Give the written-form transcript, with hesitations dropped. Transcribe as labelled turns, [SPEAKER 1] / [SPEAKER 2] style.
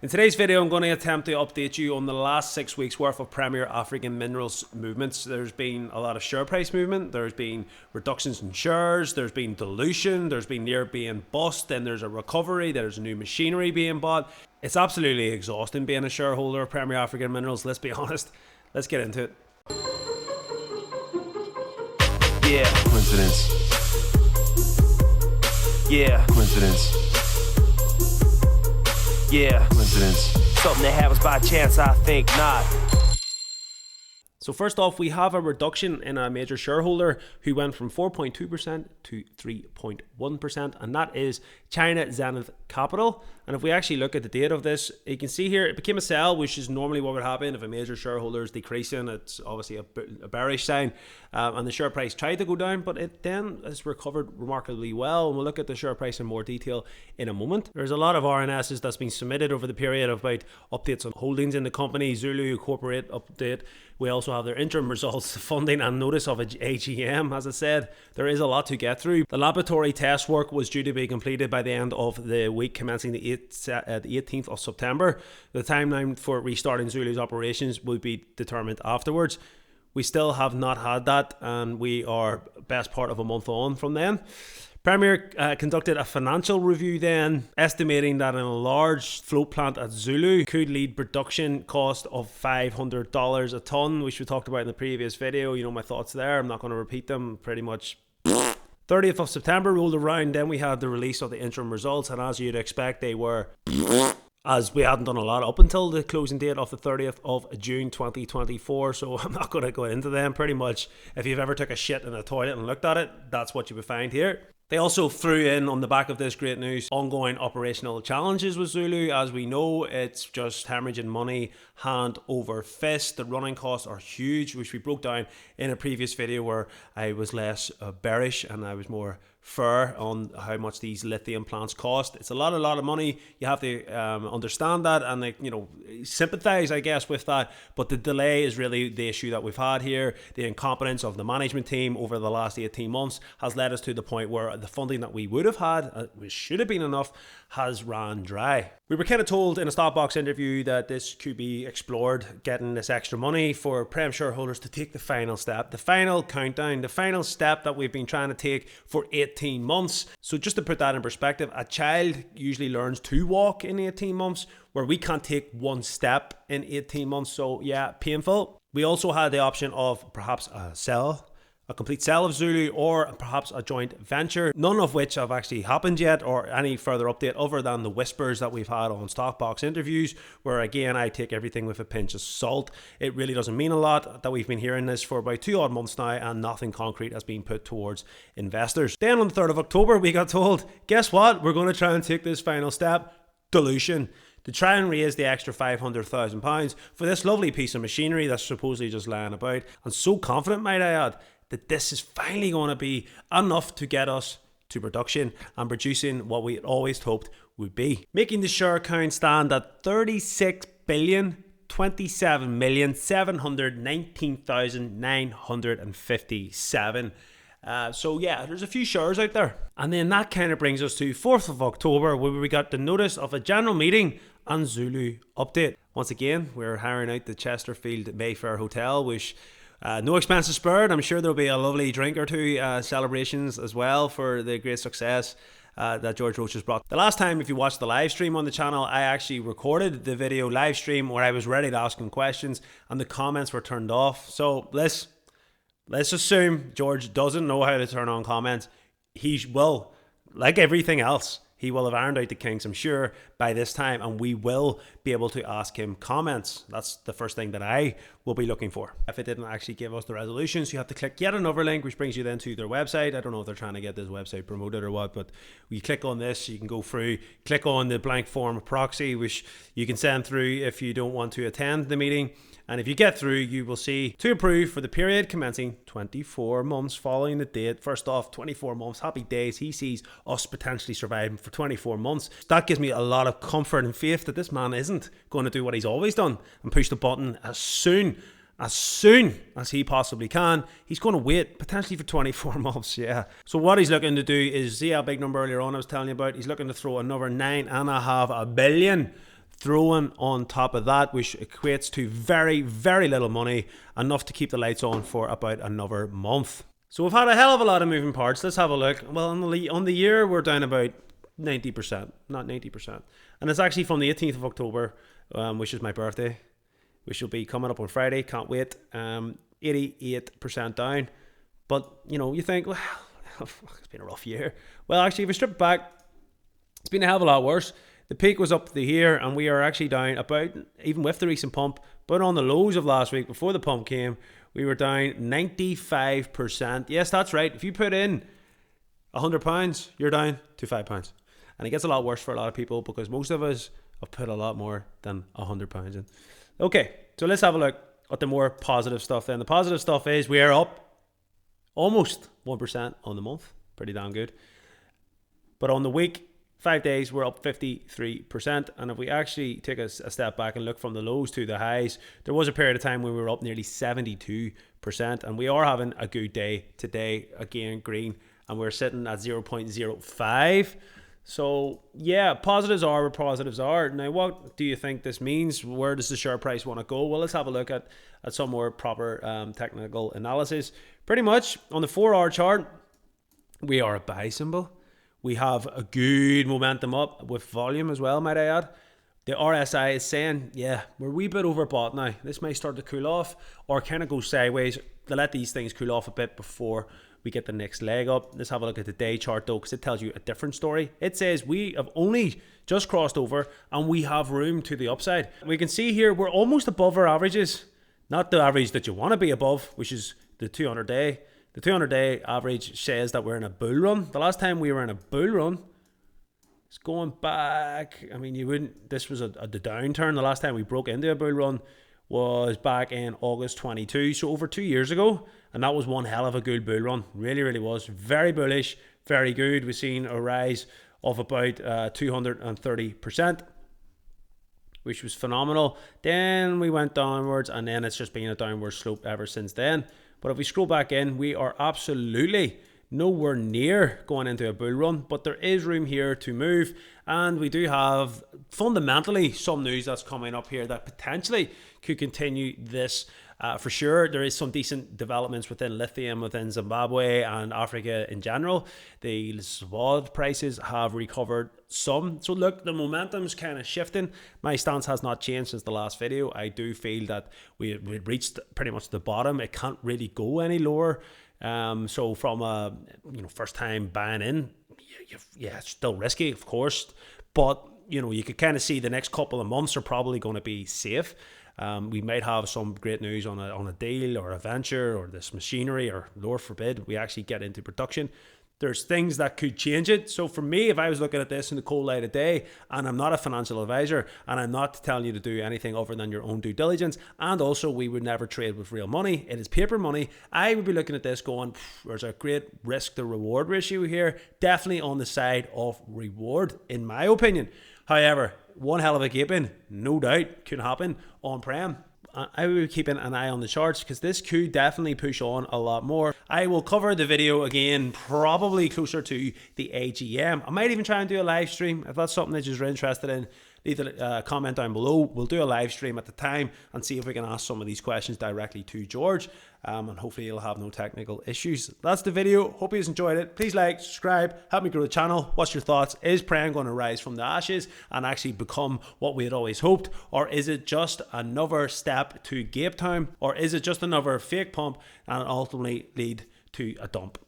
[SPEAKER 1] In today's video, I'm going to attempt to update you on the last 6 weeks worth of Premier African Minerals movements. There's been a lot of share price movement, there's been reductions in shares, there's been dilution, there's been near being bust, then there's a recovery, there's new machinery being bought. It's absolutely exhausting being a shareholder of Premier African Minerals, let's be honest. Let's get into it.
[SPEAKER 2] Yeah. Coincidence. Yeah. Coincidence. Yeah. Coincidence. Something that happens by chance, I think not.
[SPEAKER 1] So first off, we have a reduction in a major shareholder who went from 4.2% to 3.1%, and that is China Zenith Capital. And if we actually look at the date of this, you can see here it became a sell, which is normally what would happen if a major shareholder is decreasing. It's obviously a bearish sign, and the share price tried to go down, but it then has recovered remarkably well. And we'll look at the share price in more detail in a moment. There's a lot of RNSs that's been submitted over the period about updates on holdings in the company, Zulu Corporate update. We also have their interim results, funding and notice of AGM. As I said, there is a lot to get through. The laboratory test work was due to be completed by the end of the week commencing the 18th of September. The timeline for restarting Zulu's operations will be determined afterwards. We still have not had that, and we are best part of a month on from then. Premier conducted a financial review then, estimating that in a large float plant at Zulu could lead production cost of $500 a ton, which we talked about in the previous video. You know my thoughts there. I'm not going to repeat them. Pretty much 30th of September rolled around, then we had the release of the interim results, and as you'd expect, they were, as we hadn't done a lot up until the closing date of the 30th of June 2024, so I'm not going to go into them. Pretty much, if you've ever took a shit in a toilet and looked at it, that's what you would find here. They also threw in, on the back of this great news, ongoing operational challenges with Zulu. As we know, it's just hemorrhaging money hand over fist. The running costs are huge, which we broke down in a previous video where I was less bearish and I was more fair on how much these lithium plants cost. It's a lot of money. You have to understand that and sympathize, I guess, with that. But the delay is really the issue that we've had here. The incompetence of the management team over the last 18 months has led us to the point where the funding that we would have had, which should have been enough, has ran dry. We were kind of told in a Stockbox interview that this could be explored, getting this extra money for Prem shareholders to take the final step, the final countdown, the final step that we've been trying to take for 18 months. So just to put that in perspective, a child usually learns to walk in 18 months, where we can't take one step in 18 months. So yeah, painful. We also had the option of perhaps a complete sell of Zulu, or perhaps a joint venture, none of which have actually happened yet, or any further update other than the whispers that we've had on Stockbox interviews, where again I take everything with a pinch of salt. It really doesn't mean a lot that we've been hearing this for about 2 odd months now, and nothing concrete has been put towards investors. Then on the 3rd of October we got told, guess what, we're going to try and take this final step, dilution, to try and raise the extra £500,000 for this lovely piece of machinery that's supposedly just lying about. And so confident, might I add, that this is finally going to be enough to get us to production and producing what we had always hoped would be, making the share count stand at 36,027,719,957. So yeah, there's a few shares out there. And then that kind of brings us to 4th of October, where we got the notice of a general meeting and Zulu update. Once again, we're hiring out the Chesterfield Mayfair Hotel, which no expenses spared. I'm sure there'll be a lovely drink or two celebrations as well for the great success that George Roche has brought. The last time, if you watched the live stream on the channel, I actually recorded the video live stream where I was ready to ask him questions and the comments were turned off. So let's assume George doesn't know how to turn on comments. He will, like everything else, he will have ironed out the kinks, I'm sure, by this time, and we will be able to ask him comments. That's the first thing that I will be looking for. If it didn't actually give us the resolutions, you have to click yet another link, which brings you then to their website. I don't know if they're trying to get this website promoted or what, but you click on this, you can go through, click on the blank form proxy, which you can send through if you don't want to attend the meeting. And if you get through, you will see to approve for the period commencing 24 months following the date. First off, 24 months, happy days. He sees us potentially surviving for 24 months. That gives me a lot of comfort and faith that this man isn't going to do what he's always done and push the button as soon as he possibly can. He's going to wait potentially for 24 months. Yeah. So what he's looking to do is, see how big number earlier on I was telling you about, he's looking to throw another $9.5 billion Throwing on top of that, which equates to very, very little money, enough to keep the lights on for about another month. So we've had a hell of a lot of moving parts. Let's have a look. Well, on the year, we're down about 90%, not 90%. And it's actually from the 18th of October, which is my birthday, which will be coming up on Friday. Can't wait. 88% down. But, you know, you think, well, it's been a rough year. Well, actually, if we strip back, it's been a hell of a lot worse. The peak was up to here, and we are actually down about, even with the recent pump, but on the lows of last week, before the pump came, we were down 95%. Yes, that's right. If you put in £100, you're down to £5. And it gets a lot worse for a lot of people because most of us have put a lot more than £100 in. Okay, so let's have a look at the more positive stuff then. The positive stuff is we are up almost 1% on the month. Pretty damn good. But on the week, 5 days, we're up 53%. And if we actually take a step back and look from the lows to the highs, there was a period of time when we were up nearly 72%. And we are having a good day today. Again, green. And we're sitting at 0.05. So, yeah, positives are where positives are. Now, what do you think this means? Where does the share price want to go? Well, let's have a look at some more proper technical analysis. Pretty much, on the 4-hour chart, we are a buy symbol. We have a good momentum up with volume as well, might I add. The RSI is saying, yeah, we're a wee bit overbought now. This may start to cool off or kind of go sideways. They let these things cool off a bit before we get the next leg up. Let's have a look at the day chart though, because it tells you a different story. It says we have only just crossed over and we have room to the upside. We can see here we're almost above our averages. Not the average that you want to be above, which is the 200 day. The 200-day average says that we're in a bull run. The last time we were in a bull run, it's going back. I mean, you wouldn't. This was the downturn. The last time we broke into a bull run was back in August 22, so over 2 years ago, and that was one hell of a good bull run. Really, really was. Very bullish, very good. We've seen a rise of about 230%, which was phenomenal. Then we went downwards, and then it's just been a downward slope ever since then. But if we scroll back in, we are absolutely nowhere near going into a bull run, but there is room here to move. And we do have fundamentally some news that's coming up here that potentially could continue this. For sure, there is some decent developments within lithium within Zimbabwe and Africa in general. The spot prices have recovered some. So look, the momentum's kind of shifting. My stance has not changed since the last video. I do feel that we reached pretty much the bottom. It can't really go any lower. So from a first time buying in, yeah, it's still risky, of course, but you could kind of see the next couple of months are probably going to be safe. We might have some great news on a deal or a venture or this machinery, or Lord forbid we actually get into production. There's things that could change it. So for me, if I was looking at this in the cold light of day, and I'm not a financial advisor, and I'm not telling you to do anything other than your own due diligence, and also we would never trade with real money, it is paper money, I would be looking at this going, there's a great risk to reward ratio here, definitely on the side of reward in my opinion. However, one hell of a gaping, no doubt, could happen on Prem. I will be keeping an eye on the charts because this could definitely push on a lot more. I will cover the video again probably closer to the AGM. I might even try and do a live stream. If that's something that you're interested in, leave a comment down below. We'll do a live stream at the time and see if we can ask some of these questions directly to George. And hopefully he'll have no technical issues. That's the video. Hope you enjoyed it. Please like, subscribe, help me grow the channel. What's your thoughts? Is Prem going to rise from the ashes and actually become what we had always hoped? Or is it just another step to Gape Town? Or is it just another fake pump and ultimately lead to a dump?